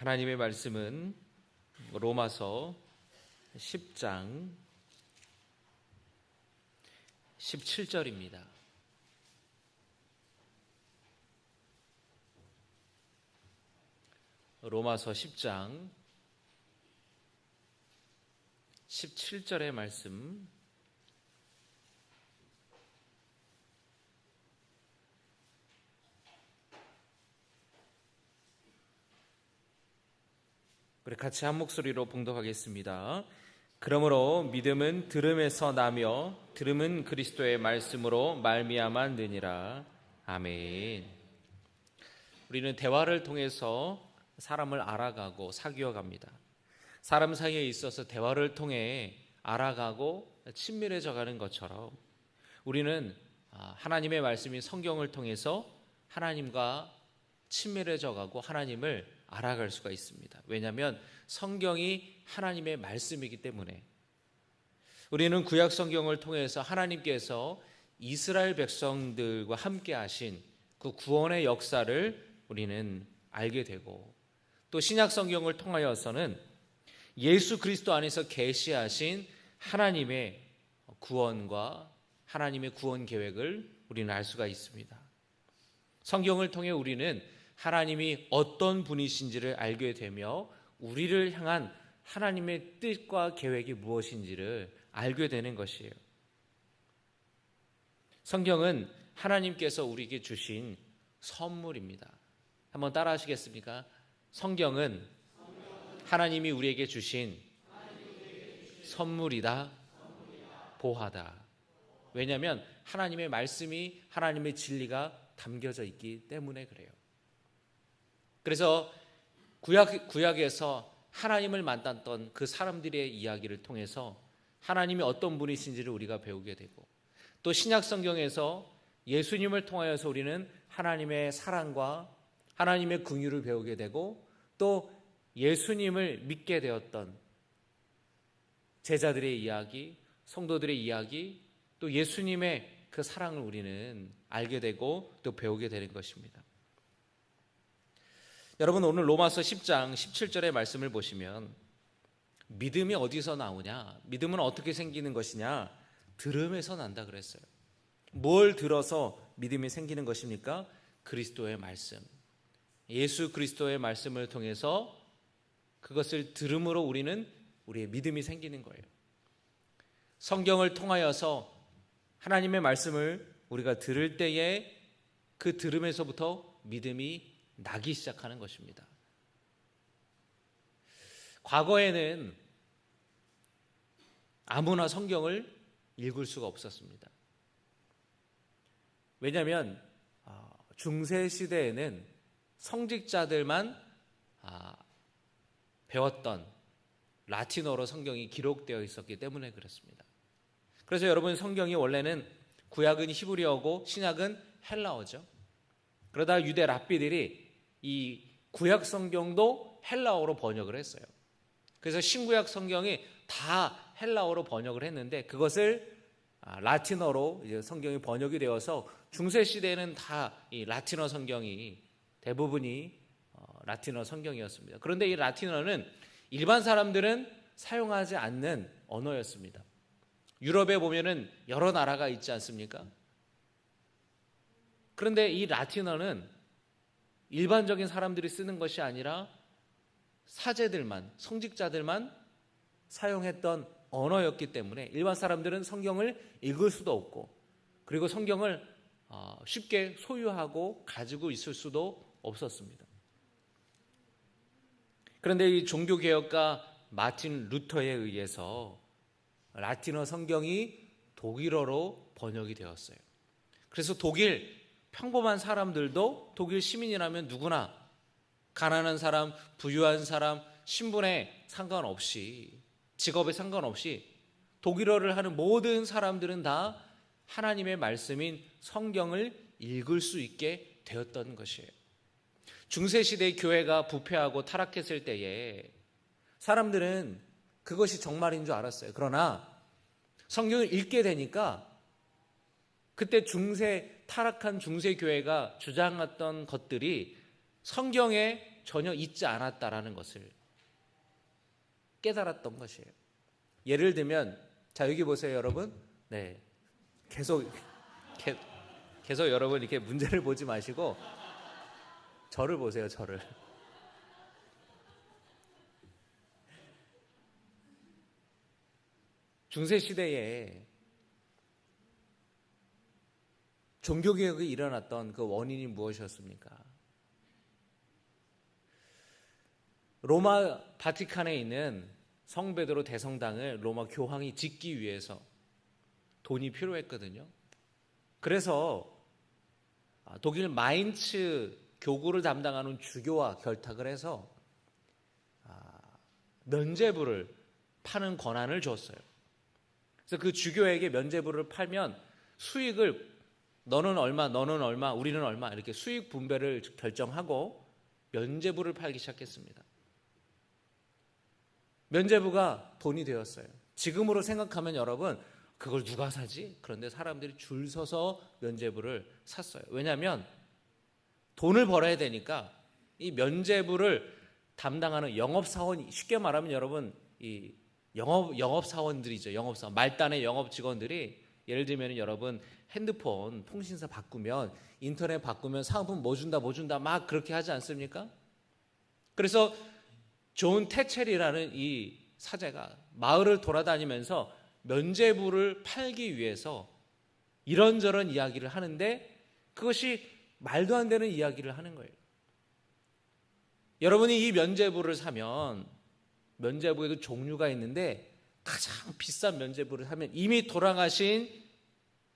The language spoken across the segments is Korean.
하나님의 말씀은 로마서 10장 17절입니다. 로마서 10장 17절의 말씀, 우리 같이 한 목소리로 봉독하겠습니다. 그러므로 믿음은 들음에서 나며 들음은 그리스도의 말씀으로 말미암아 느니라. 아멘. 우리는 대화를 통해서 사람을 알아가고 사귀어갑니다. 사람 사이에 있어서 대화를 통해 알아가고 친밀해져가는 것처럼 우리는 하나님의 말씀인 성경을 통해서 하나님과 친밀해져가고 하나님을 알아갈 수가 있습니다. 왜냐하면 성경이 하나님의 말씀이기 때문에. 우리는 구약 성경을 통해서 하나님께서 이스라엘 백성들과 함께 하신 그 구원의 역사를 우리는 알게 되고, 또 신약 성경을 통하여서는 예수 그리스도 안에서 계시하신 하나님의 구원과 하나님의 구원 계획을 우리는 알 수가 있습니다. 성경을 통해 우리는 하나님이 어떤 분이신지를 알게 되며 우리를 향한 하나님의 뜻과 계획이 무엇인지를 알게 되는 것이에요. 성경은 하나님께서 우리에게 주신 선물입니다. 한번 따라 하시겠습니까? 성경은 하나님이 우리에게 주신 선물이다, 보화다. 왜냐하면 하나님의 말씀이, 하나님의 진리가 담겨져 있기 때문에 그래요. 그래서 구약에서 하나님을 만났던 그 사람들의 이야기를 통해서 하나님이 어떤 분이신지를 우리가 배우게 되고, 또 신약 성경에서 예수님을 통하여서 우리는 하나님의 사랑과 하나님의 긍휼을 배우게 되고, 또 예수님을 믿게 되었던 제자들의 이야기, 성도들의 이야기, 또 예수님의 그 사랑을 우리는 알게 되고 또 배우게 되는 것입니다. 여러분, 오늘 로마서 10장 17절의 말씀을 보시면 믿음이 어디서 나오냐? 믿음은 어떻게 생기는 것이냐? 들음에서 난다 그랬어요. 뭘 들어서 믿음이 생기는 것입니까? 그리스도의 말씀. 예수 그리스도의 말씀을 통해서 그것을 들음으로 우리는 우리의 믿음이 생기는 거예요. 성경을 통하여서 하나님의 말씀을 우리가 들을 때에 그 들음에서부터 믿음이 나기 시작하는 것입니다. 과거에는 아무나 성경을 읽을 수가 없었습니다. 왜냐하면 중세 시대에는 성직자들만 배웠던 라틴어로 성경이 기록되어 있었기 때문에 그렇습니다. 그래서 여러분, 성경이 원래는 구약은 히브리어고 신약은 헬라어죠. 그러다 유대 랍비들이 이 구약 성경도 헬라어로 번역을 했어요. 그래서 신구약 성경이 다 헬라어로 번역을 했는데, 그것을 라틴어로 이제 성경이 번역이 되어서 중세 시대에는 다 이 라틴어 성경이 대부분이 라틴어 성경이었습니다. 그런데 이 라틴어는 일반 사람들은 사용하지 않는 언어였습니다. 유럽에 보면은 여러 나라가 있지 않습니까? 그런데 이 라틴어는 일반적인 사람들이 쓰는 것이 아니라 사제들만, 성직자들만 사용했던 언어였기 때문에 일반 사람들은 성경을 읽을 수도 없고, 그리고 성경을 쉽게 소유하고 가지고 있을 수도 없었습니다. 그런데 이 종교개혁가 마틴 루터에 의해서 라틴어 성경이 독일어로 번역이 되었어요. 그래서 독일 평범한 사람들도, 독일 시민이라면 누구나, 가난한 사람, 부유한 사람, 신분에 상관없이, 직업에 상관없이 독일어를 하는 모든 사람들은 다 하나님의 말씀인 성경을 읽을 수 있게 되었던 것이에요. 중세시대의 교회가 부패하고 타락했을 때에 사람들은 그것이 정말인 줄 알았어요. 그러나 성경을 읽게 되니까 그때 타락한 중세 교회가 주장했던 것들이 성경에 전혀 있지 않았다라는 것을 깨달았던 것이에요. 예를 들면, 자, 여기 보세요, 여러분. 네, 계속 여러분 이렇게 문제를 보지 마시고 저를 보세요, 저를. 중세 시대에 종교개혁이 일어났던 그 원인이 무엇이었습니까? 로마 바티칸에 있는 성베드로 대성당을 로마 교황이 짓기 위해서 돈이 필요했거든요. 그래서 독일 마인츠 교구를 담당하는 주교와 결탁을 해서 면죄부를 파는 권한을 줬어요. 그래서 그 주교에게 면죄부를 팔면 수익을 너는 얼마, 너는 얼마, 우리는 얼마 이렇게 수익 분배를 결정하고 면죄부를 팔기 시작했습니다. 면죄부가 돈이 되었어요. 지금으로 생각하면 여러분 그걸 누가 사지? 그런데 사람들이 줄 서서 면죄부를 샀어요. 왜냐하면 돈을 벌어야 되니까 이 면죄부를 담당하는 영업사원, 쉽게 말하면 여러분 이 영업사원들이죠. 영업사원, 말단의 영업 직원들이 예를 들면 여러분 핸드폰 통신사 바꾸면 인터넷 바꾸면 상품 뭐 준다 막 그렇게 하지 않습니까? 그래서 존 태첼이라는 이 사제가 마을을 돌아다니면서 면죄부를 팔기 위해서 이런저런 이야기를 하는데 그것이 말도 안 되는 이야기를 하는 거예요. 여러분이 이 면죄부를 사면 면죄부에도 종류가 있는데 가장 비싼 면죄부를 사면 이미 돌아가신,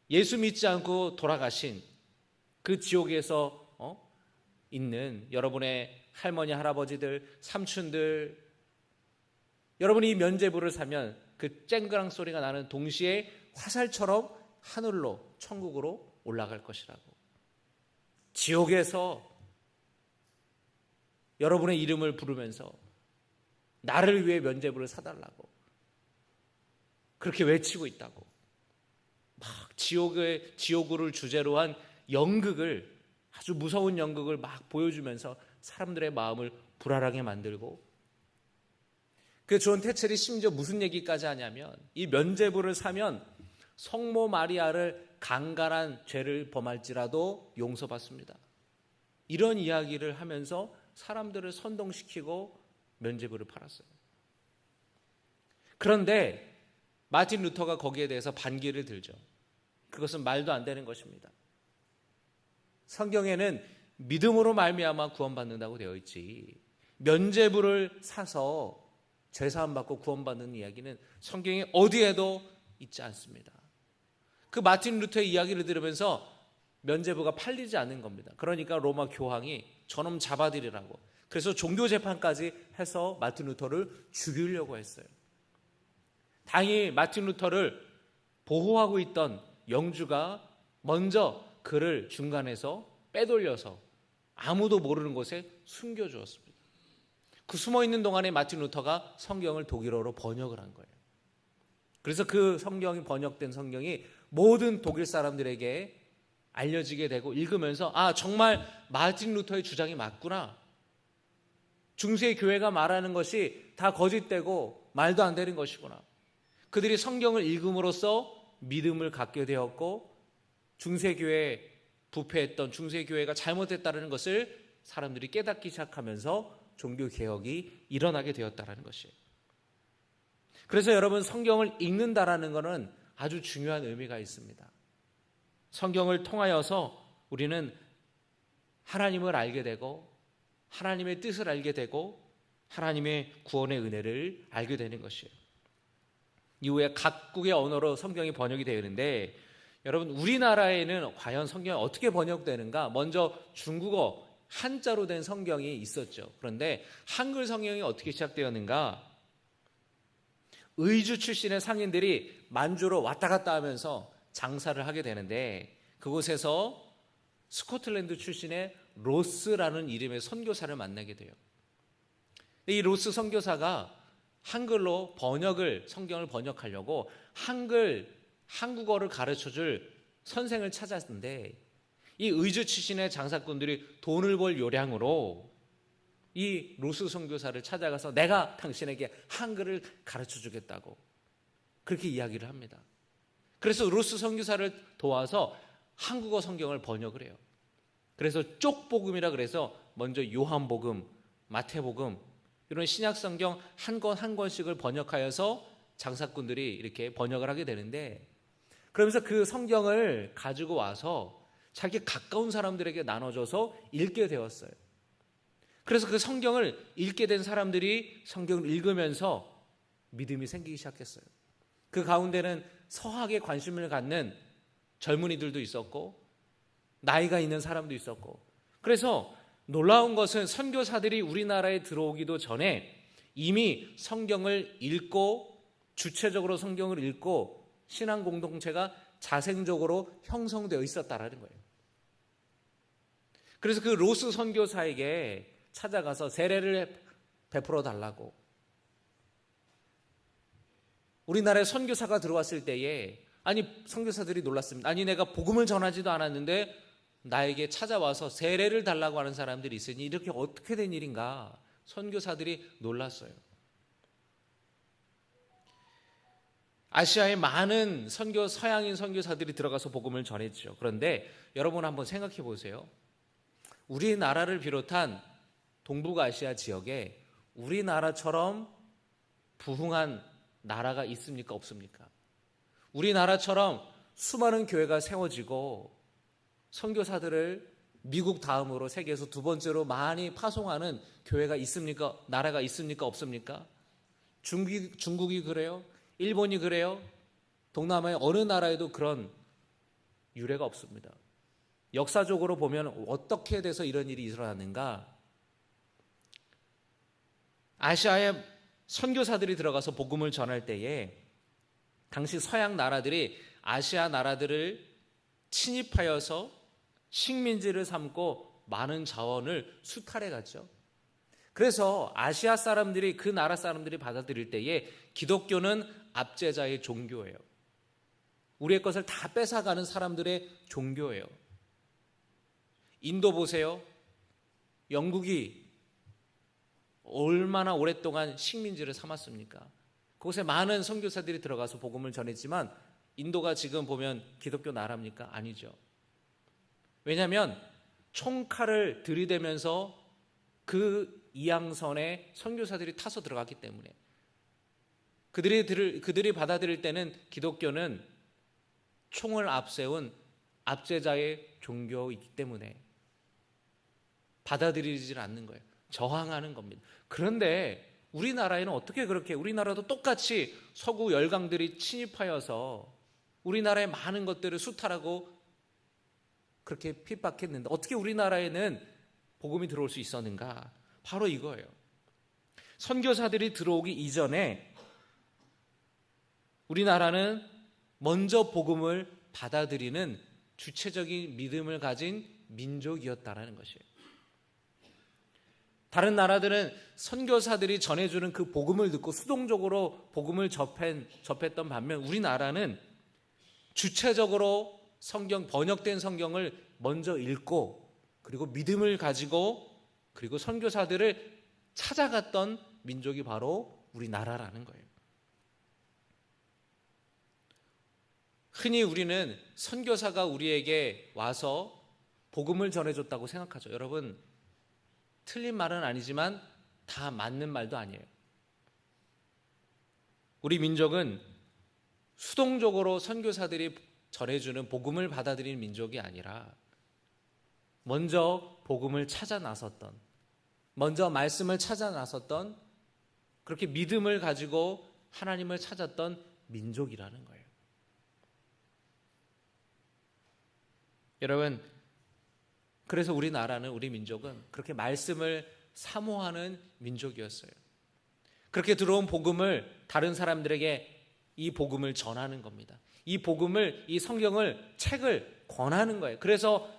예수 믿지 않고 돌아가신 그 지옥에서 있는 여러분의 할머니, 할아버지들, 삼촌들, 여러분이 이 면죄부를 사면 그 쨍그랑 소리가 나는 동시에 화살처럼 하늘로, 천국으로 올라갈 것이라고. 지옥에서 여러분의 이름을 부르면서 나를 위해 면죄부를 사달라고 그렇게 외치고 있다고. 막 지옥을 주제로 한 연극을, 아주 무서운 연극을 막 보여주면서 사람들의 마음을 불안하게 만들고, 그 존 태첼이 심지어 무슨 얘기까지 하냐면 이 면죄부를 사면 성모 마리아를 강간한 죄를 범할지라도 용서받습니다. 이런 이야기를 하면서 사람들을 선동시키고 면죄부를 팔았어요. 그런데 마틴 루터가 거기에 대해서 반기를 들죠. 그것은 말도 안 되는 것입니다. 성경에는 믿음으로 말미암아 구원받는다고 되어 있지, 면죄부를 사서 죄사함 받고 구원받는 이야기는 성경에 어디에도 있지 않습니다. 그 마틴 루터의 이야기를 들으면서 면죄부가 팔리지 않는 겁니다. 그러니까 로마 교황이 저놈 잡아들이라고, 그래서 종교재판까지 해서 마틴 루터를 죽이려고 했어요. 다행히 마틴 루터를 보호하고 있던 영주가 먼저 그를 중간에서 빼돌려서 아무도 모르는 곳에 숨겨주었습니다. 그 숨어있는 동안에 마틴 루터가 성경을 독일어로 번역을 한 거예요. 그래서 그 성경이 번역된 성경이 모든 독일 사람들에게 알려지게 되고 읽으면서 정말 마틴 루터의 주장이 맞구나. 중세 교회가 말하는 것이 다 거짓되고 말도 안 되는 것이구나. 그들이 성경을 읽음으로써 믿음을 갖게 되었고 중세교회에 부패했던 중세교회가 잘못했다는 것을 사람들이 깨닫기 시작하면서 종교개혁이 일어나게 되었다는 것이에요. 그래서 여러분, 성경을 읽는다라는 것은 아주 중요한 의미가 있습니다. 성경을 통하여서 우리는 하나님을 알게 되고 하나님의 뜻을 알게 되고 하나님의 구원의 은혜를 알게 되는 것이에요. 이후에 각국의 언어로 성경이 번역이 되어 있는데, 여러분 우리나라에는 과연 성경이 어떻게 번역되는가? 먼저 중국어 한자로 된 성경이 있었죠. 그런데 한글 성경이 어떻게 시작되었는가? 의주 출신의 상인들이 만주로 왔다 갔다 하면서 장사를 하게 되는데, 그곳에서 스코틀랜드 출신의 로스라는 이름의 선교사를 만나게 돼요. 이 로스 선교사가 한글로 성경을 번역하려고 한국어를 가르쳐줄 선생을 찾았는데, 이 의주 출신의 장사꾼들이 돈을 벌 요량으로 이 로스 선교사를 찾아가서 내가 당신에게 한글을 가르쳐 주겠다고 그렇게 이야기를 합니다. 그래서 로스 선교사를 도와서 한국어 성경을 번역을 해요. 그래서 쪽복음이라 그래서 먼저 요한복음, 마태복음 이런 신약 성경 한 권 한 권씩을 번역하여서 장사꾼들이 이렇게 번역을 하게 되는데, 그러면서 그 성경을 가지고 와서 자기 가까운 사람들에게 나눠줘서 읽게 되었어요. 그래서 그 성경을 읽게 된 사람들이 성경을 읽으면서 믿음이 생기기 시작했어요. 그 가운데는 서학에 관심을 갖는 젊은이들도 있었고 나이가 있는 사람도 있었고, 그래서 놀라운 것은 선교사들이 우리나라에 들어오기도 전에 이미 성경을 읽고 주체적으로 성경을 읽고 신앙 공동체가 자생적으로 형성되어 있었다라는 거예요. 그래서 그 로스 선교사에게 찾아가서 세례를 베풀어 달라고, 우리나라에 선교사가 들어왔을 때에 선교사들이 놀랐습니다. 내가 복음을 전하지도 않았는데 나에게 찾아와서 세례를 달라고 하는 사람들이 있으니 이렇게 어떻게 된 일인가. 선교사들이 놀랐어요. 아시아에 많은 서양인 선교사들이 들어가서 복음을 전했죠. 그런데 여러분 한번 생각해 보세요. 우리나라를 비롯한 동북아시아 지역에 우리나라처럼 부흥한 나라가 있습니까? 없습니까? 우리나라처럼 수많은 교회가 세워지고 선교사들을 미국 다음으로 세계에서 두 번째로 많이 파송하는 교회가 있습니까? 나라가 있습니까? 없습니까? 중국이 그래요? 일본이 그래요? 동남아의 어느 나라에도 그런 유례가 없습니다. 역사적으로 보면 어떻게 돼서 이런 일이 일어났는가? 아시아에 선교사들이 들어가서 복음을 전할 때에 당시 서양 나라들이 아시아 나라들을 침입하여서 식민지를 삼고 많은 자원을 수탈해 갔죠. 그래서 아시아 사람들이, 그 나라 사람들이 받아들일 때에 기독교는 압제자의 종교예요. 우리의 것을 다 뺏어가는 사람들의 종교예요. 인도 보세요. 영국이 얼마나 오랫동안 식민지를 삼았습니까? 그곳에 많은 선교사들이 들어가서 복음을 전했지만 인도가 지금 보면 기독교 나라입니까? 아니죠. 왜냐하면 총칼을 들이대면서 그 이양선에 선교사들이 타서 들어갔기 때문에, 그들이 받아들일 때는 기독교는 총을 앞세운 압제자의 종교이기 때문에 받아들이질 않는 거예요. 저항하는 겁니다. 그런데 우리나라에는 어떻게 그렇게, 우리나라도 똑같이 서구 열강들이 침입하여서 우리나라의 많은 것들을 수탈하고 그렇게 핍박했는데 어떻게 우리나라에는 복음이 들어올 수 있었는가? 바로 이거예요. 선교사들이 들어오기 이전에 우리나라는 먼저 복음을 받아들이는 주체적인 믿음을 가진 민족이었다라는 것이에요. 다른 나라들은 선교사들이 전해주는 그 복음을 듣고 수동적으로 복음을 접했던 반면 우리나라는 주체적으로 번역된 성경을 먼저 읽고 그리고 믿음을 가지고 그리고 선교사들을 찾아갔던 민족이 바로 우리나라라는 거예요. 흔히 우리는 선교사가 우리에게 와서 복음을 전해줬다고 생각하죠. 여러분, 틀린 말은 아니지만 다 맞는 말도 아니에요. 우리 민족은 수동적으로 선교사들이 전해주는 복음을 받아들이는 민족이 아니라 먼저 복음을 찾아 나섰던, 먼저 말씀을 찾아 나섰던, 그렇게 믿음을 가지고 하나님을 찾았던 민족이라는 거예요. 여러분, 그래서 우리나라는, 우리 민족은 그렇게 말씀을 사모하는 민족이었어요. 그렇게 들어온 복음을 다른 사람들에게 이 복음을 전하는 겁니다. 이 복음을, 이 성경을, 책을 권하는 거예요. 그래서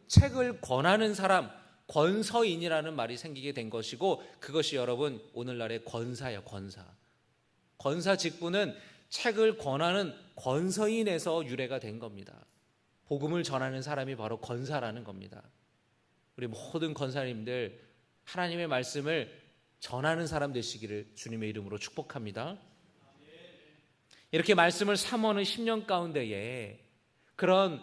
책을 권하는 사람, 권서인이라는 말이 생기게 된 것이고, 그것이 여러분 오늘날의 권사예요. 권사 직분은 책을 권하는 권서인에서 유래가 된 겁니다. 복음을 전하는 사람이 바로 권사라는 겁니다. 우리 모든 권사님들 하나님의 말씀을 전하는 사람 되시기를 주님의 이름으로 축복합니다. 이렇게 말씀을 삼원의 10년 가운데에 그런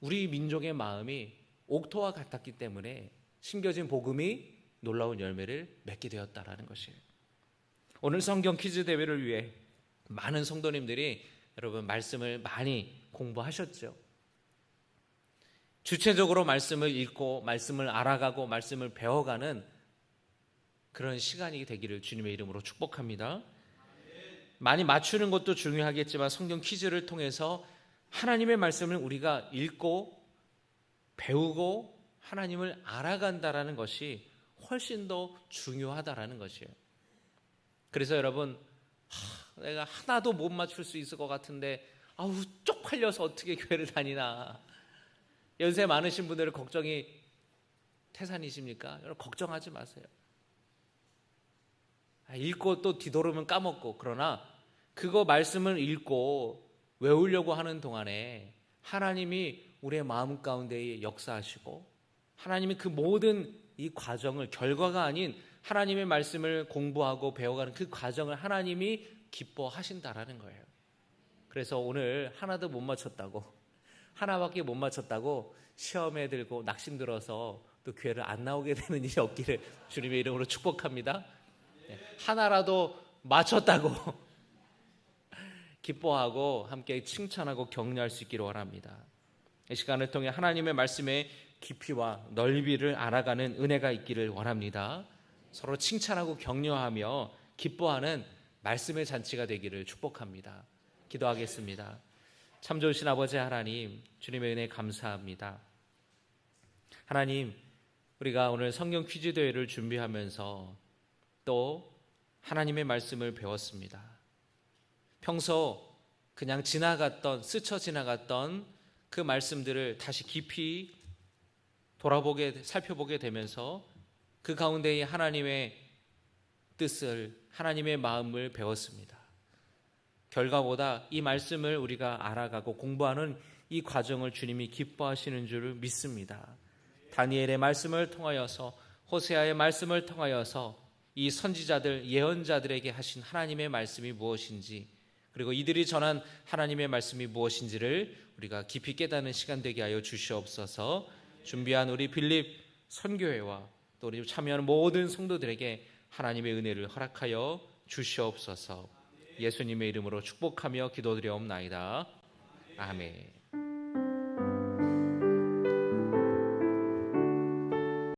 우리 민족의 마음이 옥토와 같았기 때문에 심겨진 복음이 놀라운 열매를 맺게 되었다라는 것이에요. 오늘 성경 퀴즈 대회를 위해 많은 성도님들이 여러분 말씀을 많이 공부하셨죠. 주체적으로 말씀을 읽고 말씀을 알아가고 말씀을 배워가는 그런 시간이 되기를 주님의 이름으로 축복합니다. 많이 맞추는 것도 중요하겠지만 성경 퀴즈를 통해서 하나님의 말씀을 우리가 읽고 배우고 하나님을 알아간다라는 것이 훨씬 더 중요하다라는 것이에요. 그래서 여러분 내가 하나도 못 맞출 수 있을 것 같은데 쪽팔려서 어떻게 교회를 다니나, 연세 많으신 분들은 걱정이 태산이십니까? 여러분 걱정하지 마세요. 읽고 또 뒤돌으면 까먹고, 그러나 그거 말씀을 읽고 외우려고 하는 동안에 하나님이 우리의 마음 가운데 역사하시고 하나님이 그 모든 이 과정을, 결과가 아닌 하나님의 말씀을 공부하고 배워가는 그 과정을 하나님이 기뻐하신다라는 거예요. 그래서 오늘 하나도 못 맞췄다고, 하나밖에 못 맞췄다고 시험에 들고 낙심 들어서 또 교회를 안 나오게 되는 일이 없기를 주님의 이름으로 축복합니다. 하나라도 맞췄다고 기뻐하고 함께 칭찬하고 격려할 수 있기를 원합니다. 이 시간을 통해 하나님의 말씀의 깊이와 넓이를 알아가는 은혜가 있기를 원합니다. 서로 칭찬하고 격려하며 기뻐하는 말씀의 잔치가 되기를 축복합니다. 기도하겠습니다. 참 좋으신 아버지 하나님, 주님의 은혜 감사합니다. 하나님, 우리가 오늘 성경 퀴즈 대회를 준비하면서 또 하나님의 말씀을 배웠습니다. 평소 그냥 지나갔던, 스쳐 지나갔던 그 말씀들을 다시 깊이 살펴보게 되면서 그 가운데에 하나님의 뜻을, 하나님의 마음을 배웠습니다. 결과보다 이 말씀을 우리가 알아가고 공부하는 이 과정을 주님이 기뻐하시는 줄을 믿습니다. 다니엘의 말씀을 통하여서, 호세아의 말씀을 통하여서 이 선지자들, 예언자들에게 하신 하나님의 말씀이 무엇인지, 그리고 이들이 전한 하나님의 말씀이 무엇인지를 우리가 깊이 깨닫는 시간 되게 하여 주시옵소서. 준비한 우리 빌립 선교회와 또 우리 참여하는 모든 성도들에게 하나님의 은혜를 허락하여 주시옵소서. 예수님의 이름으로 축복하며 기도드려옵나이다. 아멘.